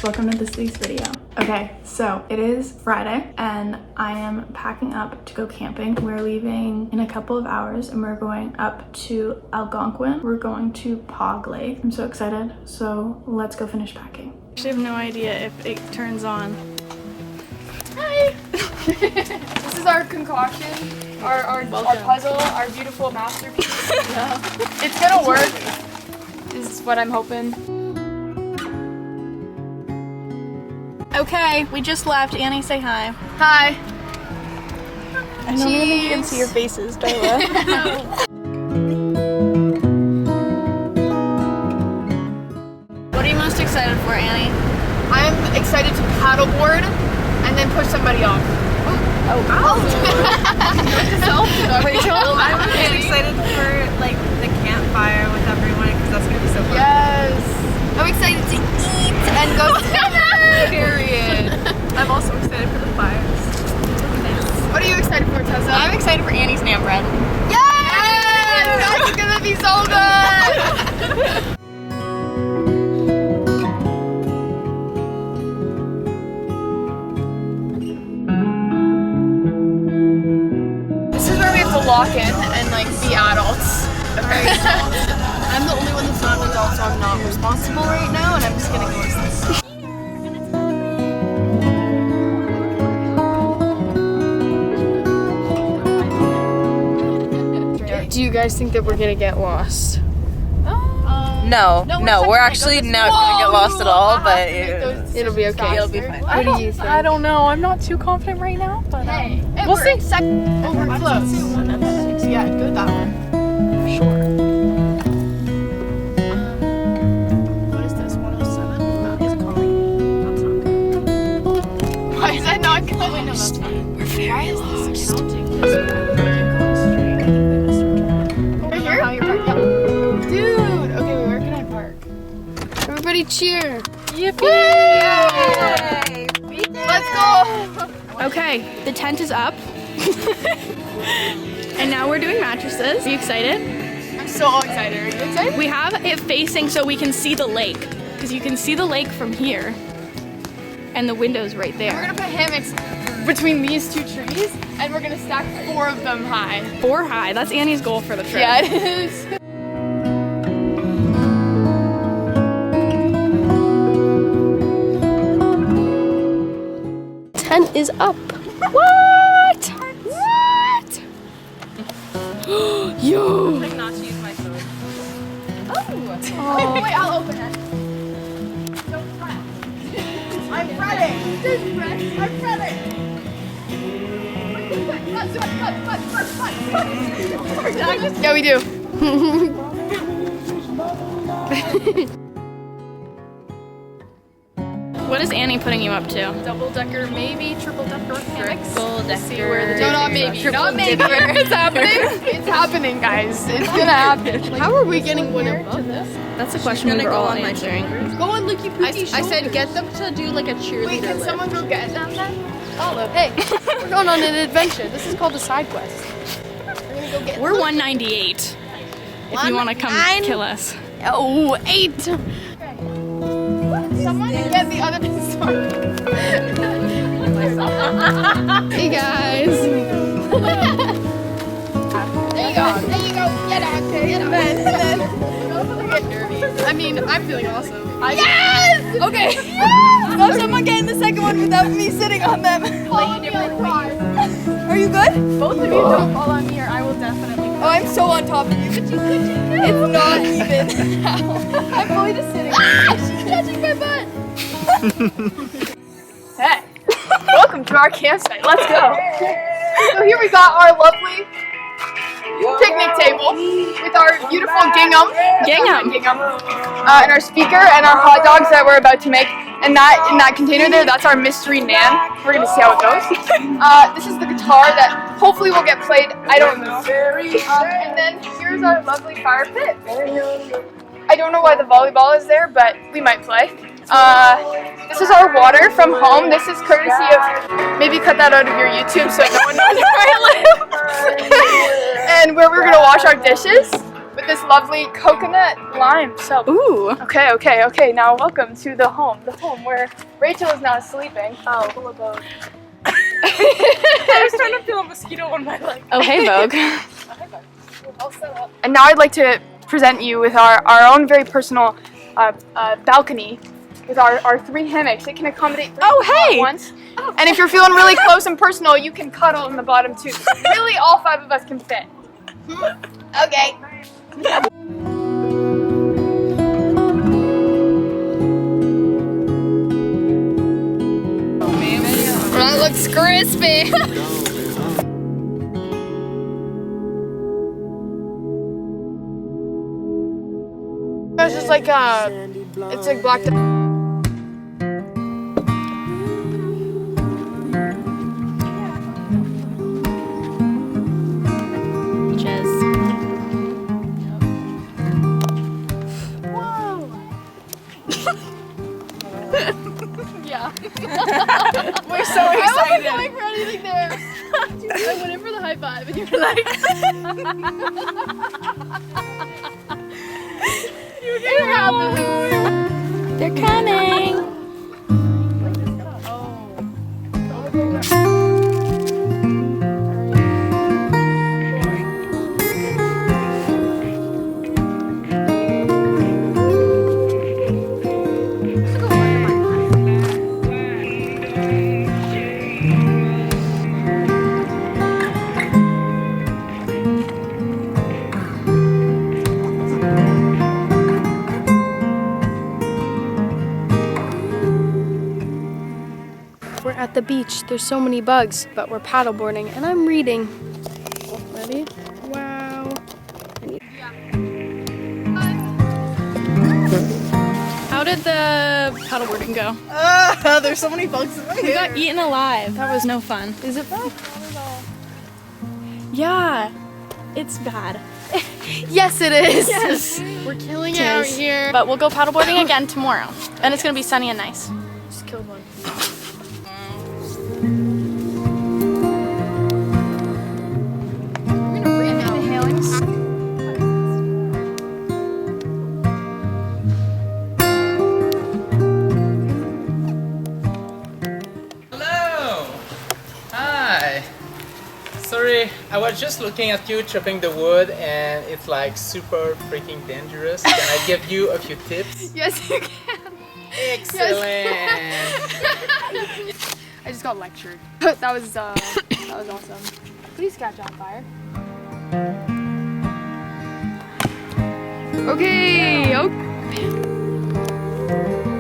guys, welcome to this week's video. Okay, so it is Friday and I am packing up to go camping. We're leaving in a couple of hours and we're going up to Algonquin. We're going to Pog Lake. I'm so excited, so let's go finish packing. I actually have no idea if it turns on. Hi! This is our concoction, our puzzle, our beautiful masterpiece. Yeah. It's gonna work, is what I'm hoping. Okay, we just left. Annie, say hi. Hi. I don't think you can see your faces, Darla. What are you most excited for, Annie? I'm excited to paddleboard and then push somebody off. Rachel, I'm really excited for like the campfire with everyone because that's gonna be so fun. Yes. I'm excited to eat and go swimming. Period. I'm also excited for the fires. What are you excited for, Tessa? I'm excited for Annie's naan bread. Yes! That's gonna be so good! This is where we have to lock in and like be adults. Okay. I'm the only one that's not an adult, so I'm not responsible right now, and I'm just gonna go with this. Do you guys think that we're gonna get lost? No, we're actually not gonna get lost at all, but It'll be okay. it'll be fine. What do you think? I don't know. I'm not too confident right now, but Hey, we'll see. Oh, we're close. Yeah, go that one. Sure. What is this? 107? It's calling me. That's not good. Why is that not good? Wait, no, that's not. We're very lost. Right here? Dude, okay, where can I park? Everybody cheer. Yippee! Yay! Let's go! Okay, the tent is up. And now we're doing mattresses. Are you excited? I'm so excited. Are you excited? We have it facing so we can see the lake. Because you can see the lake from here. And the window's right We're there. gonna put hammocks between these two trees, and we're gonna stack 4 of them high. 4 high. That's Annie's goal for the trip. Yeah, it is. Tent is up. What? What? Yo. I'm not to use my phone. Oh. Wait, I'll open it. Don't fret. I'm fretting. Just fret. I'm fretting. Yeah, we do. What is Annie putting you up to? Double-decker, maybe triple-decker hammocks. Triple-decker. No, not maybe. Not maybe. It's happening. It's happening, guys. It's gonna happen. How are we getting one above this? That's a question we were all answering. Go on, Looky Pookie. I said get them to do like a cheerleader. Wait, can someone go get them then? Olive. Hey, we're going on an adventure. This is called a side quest. We're gonna go get. We're 198. If you want to come kill us. Oh, 8. Someone get the other one. Hey guys. There you go. There you go. Get out. Get out. And then get nervy. I mean, I'm feeling awesome. Yes! Okay. Yes! So someone get in the second one without me sitting on them. Are you good? Both of you don't fall on me or I will definitely. Oh, I'm so on top of you. It's not even. I'm fully just sitting. She's touching my butt. Hey, welcome to our campsite. Let's go. So here we got our lovely picnic table with our beautiful gingham, and our speaker and our hot dogs that we're about to make. And that in that container there, that's our mystery naan. We're gonna see how it goes. This is the guitar that hopefully will get played. I don't know. And then here's our lovely fire pit. I don't know why the volleyball is there, but we might play. This is our water from home. This is courtesy of, maybe cut that out of your YouTube so no one knows where I live. And where we're gonna wash our dishes with this lovely coconut lime soap. Ooh. Okay. Now welcome to the home where Rachel is now sleeping. Oh, full of bones. I was trying to feel a mosquito on my leg. Oh, hey, Vogue. And now I'd like to present you with our own very personal balcony with our 3 hammocks. It can accommodate 3 people at once. And if you're feeling really close and personal, you can cuddle in the bottom too. Really, all 5 of us can fit. Okay. That looks crispy. It's just like it's like black. Yeah. We're so excited. I wasn't going for anything there. I went in for the high five and you were like You're happy. They're coming. We're at the beach. There's so many bugs, but we're paddleboarding and I'm reading. Ready? Wow. How did the paddleboarding go? There's so many bugs in my We got eaten alive. That was no fun. Is it bad? Yeah, it's bad. Yes, it is. Yes. We're killing it out here. But we'll go paddleboarding again tomorrow. And it's gonna be sunny and nice. Just killed one. We're gonna breathe inhaling. Hello! Hi! Sorry, I was just looking at you chopping the wood and it's like super freaking dangerous. Can I give you a few tips? Yes, you can. Excellent! I just got lectured. that was awesome. Please catch on fire. Okay.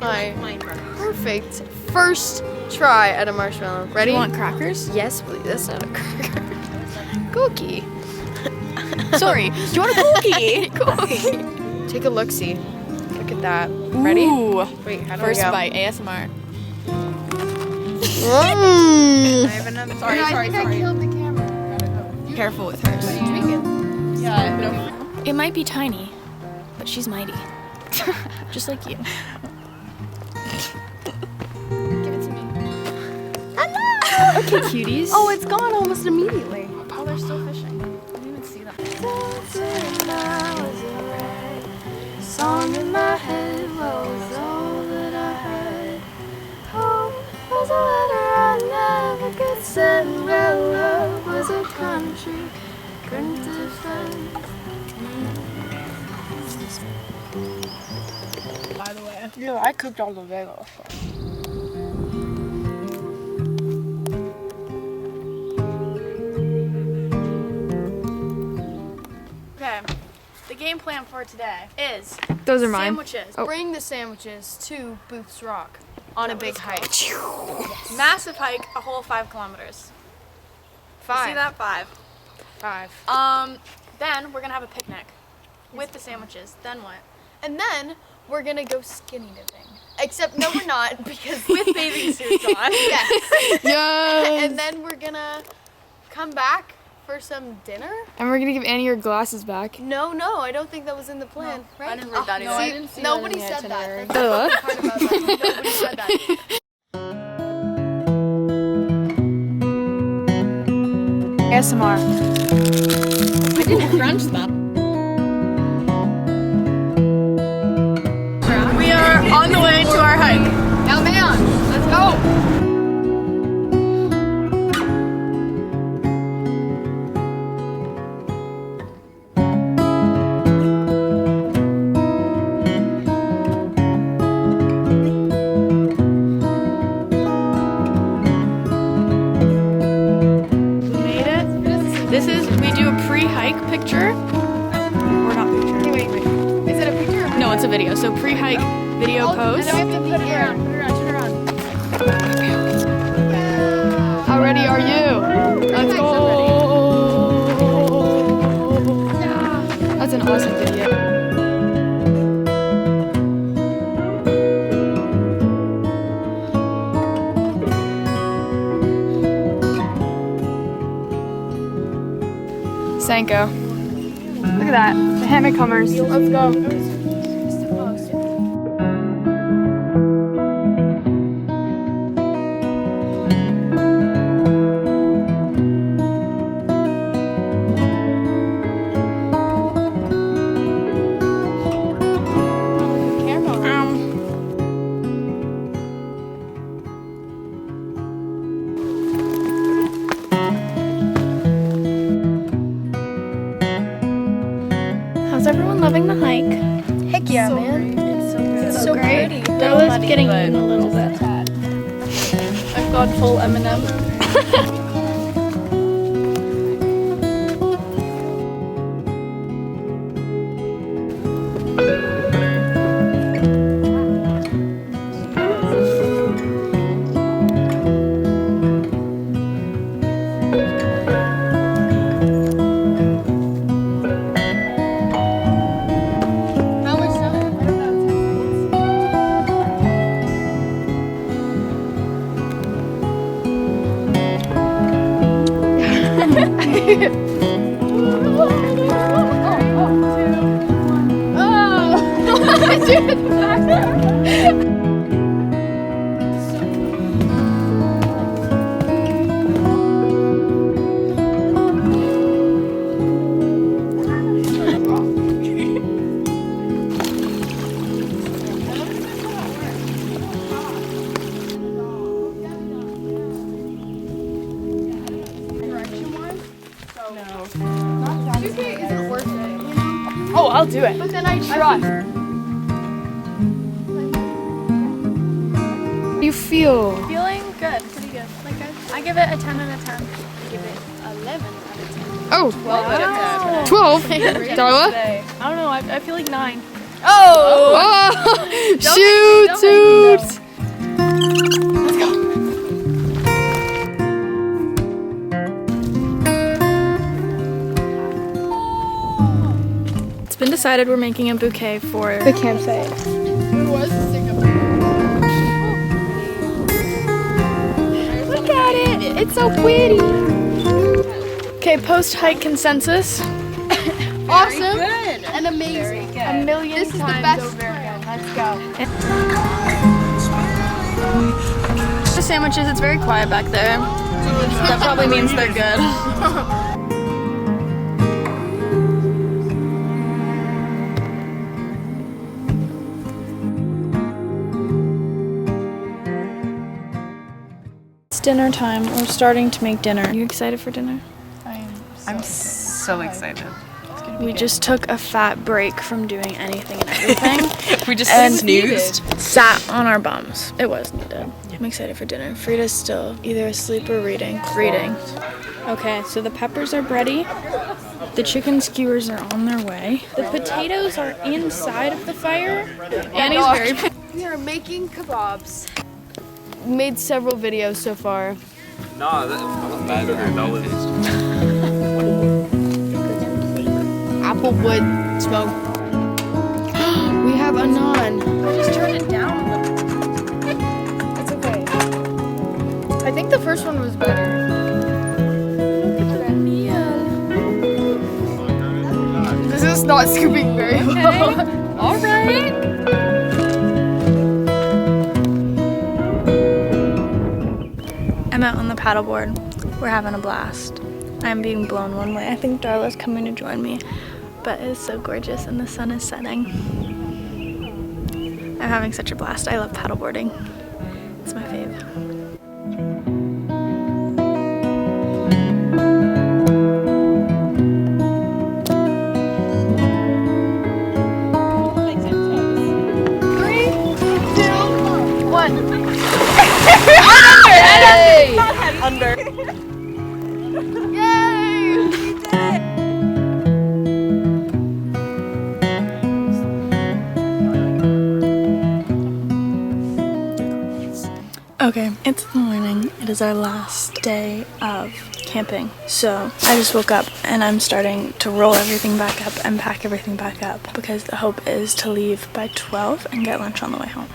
My perfect first try at a marshmallow. Ready? You want crackers? Yes, please. That's not a cracker. Cookie. Sorry, do you want a cookie? Cookie. Take a look-see. Look at that. Ready? Ooh. Wait, how do First I go? bite, ASMR. Mm. I have another. I think I killed the camera. Careful with hers. Yeah, no. It might be tiny, but she's mighty. Just like you. Give it to me. Okay, cuties. Oh, it's gone almost immediately. Oh, they're still fishing. I didn't even see them. Song in my head was all that I had. Home was a letter I never could send. Where love was a country couldn't defend. By the way. Yeah, I cooked all the bagels. Okay, the game plan for today is Those are mine. sandwiches. Bring the sandwiches to Booth's Rock on a big hike. Massive hike, a whole 5 kilometers. See that? 5. 5. Then we're gonna have a picnic with the sandwiches. Then what? And then we're gonna go skinny dipping. Except no, we're not because With bathing suits on. yes. Yes. And then we're gonna come back for some dinner. And we're gonna give Annie her glasses back. No, I don't think that was in the plan. Right? I didn't read that See, either. I didn't see nobody that in the said that. itinerary. That's the part about that. Nobody said that. ASMR. I didn't crunch them. On the way to our hike. Now, man, let's go. This is, we do a pre-hike picture. Or not picture. Wait. Is it a picture? No, it's a video. So pre-hike video post. And then we have to put it around. Turn around. How ready are you? Let's go. That's an awesome video. Sanko. Look at that. The Hammockhummers. Let's go. How's everyone loving the hike? Heck yeah, man. It's so great. Darla's getting eaten a little bit. I've gone full Eminem. Oh, I'll do it. But then I trust. How do you feel? Feeling good, pretty good. Like I give it a 10 out of 10. I give it 11 out of 10. Oh, 12 out of 10. 12? Darla? I don't know, I feel like 9. Oh! Shoot! Let's go. It's been decided we're making a bouquet for The campsite. It was a Singapore. Look at it! It's so pretty! Okay, post-hike consensus. Awesome and amazing. A million This is the times best. over again. Let's go. The sandwiches, it's very quiet back there. That probably means they're good. It's dinner time. We're starting to make dinner. Are you excited for dinner? I'm so excited. We just took a fat break from doing anything and everything. We just And snoozed. Sat on our bums. It was needed. I'm excited for dinner. Frida's still either asleep or reading. Reading. Okay, so the peppers are ready. The chicken skewers are on their way. The potatoes are inside of the fire. Annie's very... We are making kebabs. Made several videos so far. No, that was Applewood smoke. We have a naan. I just turned it down a little. It's okay. I think the first one was better. This is not scooping very well. All right. I'm out on the paddleboard. We're having a blast. I'm being blown one way. I think Darla's coming to join me, but it's so gorgeous and the sun is setting. I'm having such a blast. I love paddleboarding. It's my fave. Okay, it's the morning. It is our last day of camping. So I just woke up and I'm starting to roll everything back up and pack everything back up because the hope is to leave by 12 and get lunch on the way home.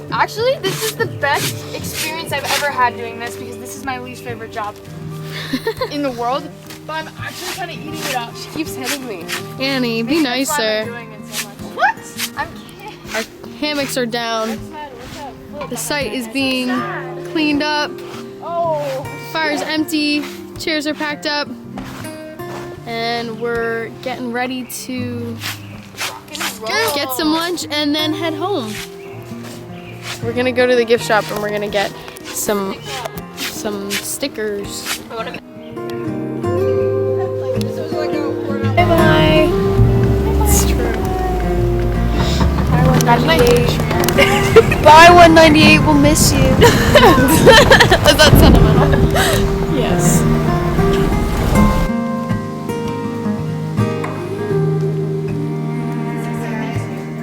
Actually, this is the best experience I've ever had doing this because this is my least favorite job in the world. But I'm actually kind of eating it up. She keeps hitting me. Annie, be That's why I'm nicer. doing it so much. What? I'm kidding. Our hammocks are down. The site is being cleaned up. Oh. Fire's empty. Chairs are packed up. And we're getting ready to get some lunch and then head home. We're gonna go to the gift shop and we're gonna get some stickers. Bye-bye. It's true. Buy 198, we'll miss you. Is that sentimental? Yes.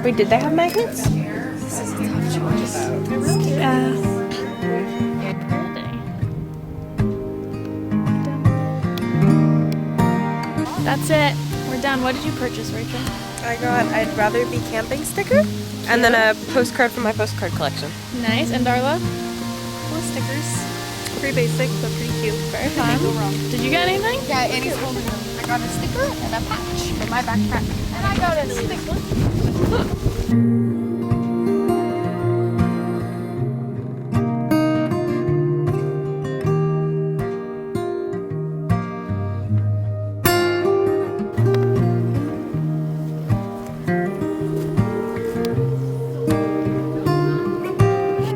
Wait, did they have magnets? Yeah. That's it. We're done. What did you purchase, Rachel? I got I'd rather be camping sticker and then a postcard from my postcard collection. Nice. And Darla? Cool stickers. Pretty basic, but pretty cute. Very fun. Did you get anything? Yeah, Annie's holding them. I got a sticker and a patch for my backpack. And I got a sticker.